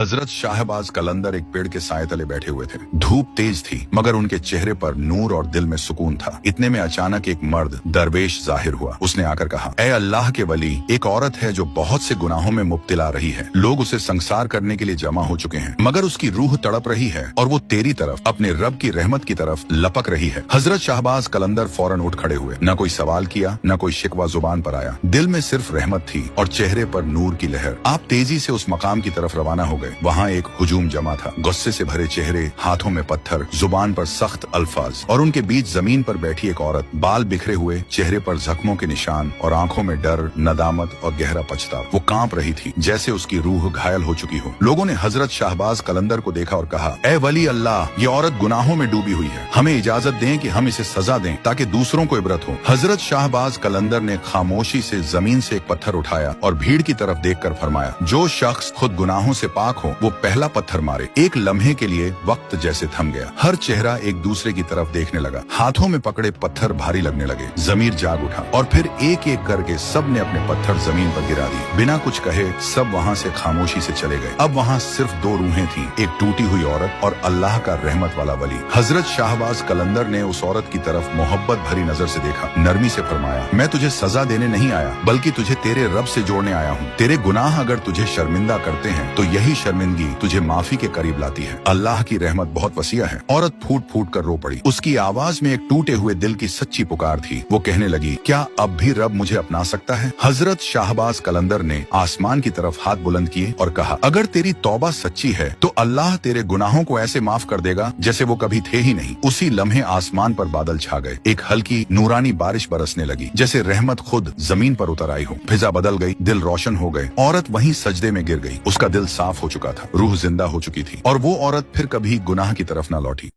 हजरत शाहबाज कलंदर एक पेड़ के साए तले बैठे हुए थे। धूप तेज थी मगर उनके चेहरे पर नूर और दिल में सुकून था। इतने में अचानक एक मर्द दरवेश जाहिर हुआ। उसने आकर कहा, ऐ अल्लाह के वली, एक औरत है जो बहुत से गुनाहों में मुब्तला रही है। लोग उसे संसार करने के लिए जमा हो चुके हैं मगर उसकी रूह तड़प रही है और वो तेरी तरफ, अपने रब की रहमत की तरफ लपक रही है। हजरत शाहबाज कलंदर फौरन उठ खड़े हुए। न कोई सवाल किया, न कोई शिकवा जुबान पर आया। दिल में सिर्फ रहमत थी और चेहरे पर नूर की लहर। आप तेजी से उस मकाम की तरफ रवाना हो गए। वहाँ एक हुजूम जमा था। गुस्से से भरे चेहरे, हाथों में पत्थर, जुबान पर सख्त अल्फाज, और उनके बीच जमीन पर बैठी एक औरत, बाल बिखरे हुए, चेहरे पर जख्मों के निशान और आंखों में डर, नदामत और गहरा पछतावा। वो कांप रही थी जैसे उसकी रूह घायल हो चुकी हो। लोगों ने हजरत शाहबाज कलंदर को देखा और कहा, ऐ वली अल्लाह, ये औरत गुनाहों में डूबी हुई है। हमें इजाजत दें कि हम इसे सजा दें ताकि दूसरों को इबरत हो। हजरत शाहबाज कलंदर ने खामोशी से जमीन से एक पत्थर उठाया और भीड़ की तरफ देखकर फरमाया, जो शख्स खुद गुनाहों से पाक हो वो पहला पत्थर मारे। एक लम्हे के लिए वक्त जैसे थम गया। हर चेहरा एक दूसरे की तरफ देखने लगा। हाथों में पकड़े पत्थर भारी लगने लगे। जमीर जाग उठा और फिर एक एक करके सब ने अपने पत्थर जमीन पर गिरा दिए। बिना कुछ कहे सब वहाँ से खामोशी से चले गए। अब वहाँ सिर्फ दो रूहें थीं, एक टूटी हुई औरत और अल्लाह का रहमत वाला वली। हजरत शाहबाज कलंदर ने उस औरत की तरफ मोहब्बत भरी नजर से देखा। नरमी से फरमाया, मैं तुझे सजा देने नहीं आया बल्कि तुझे तेरे रब से जोड़ने आया हूँ। तेरे गुनाह अगर तुझे शर्मिंदा करते हैं तो यही शर्मिंदगी तुझे माफी के करीब लाती है। अल्लाह की रहमत बहुत वसीया है। औरत फूट फूट कर रो पड़ी। उसकी आवाज में एक टूटे हुए दिल की सच्ची पुकार थी। वो कहने लगी, क्या अब भी रब मुझे अपना सकता है? हजरत शाहबाज कलंदर ने आसमान की तरफ हाथ बुलंद किए और कहा, अगर तेरी तौबा सच्ची है तो अल्लाह तेरे गुनाहों को ऐसे माफ कर देगा जैसे वो कभी थे ही नहीं। उसी लम्हे आसमान पर बादल छा गए। एक हल्की नूरानी बारिश बरसने लगी जैसे रहमत खुद जमीन पर उतर आई हो। फिजा बदल गई, दिल रोशन हो गए। औरत वहीं सजदे में गिर गई। उसका दिल साफ हो चुका था, रूह जिंदा हो चुकी थी और वो औरत फिर कभी गुनाह की तरफ न लौटी।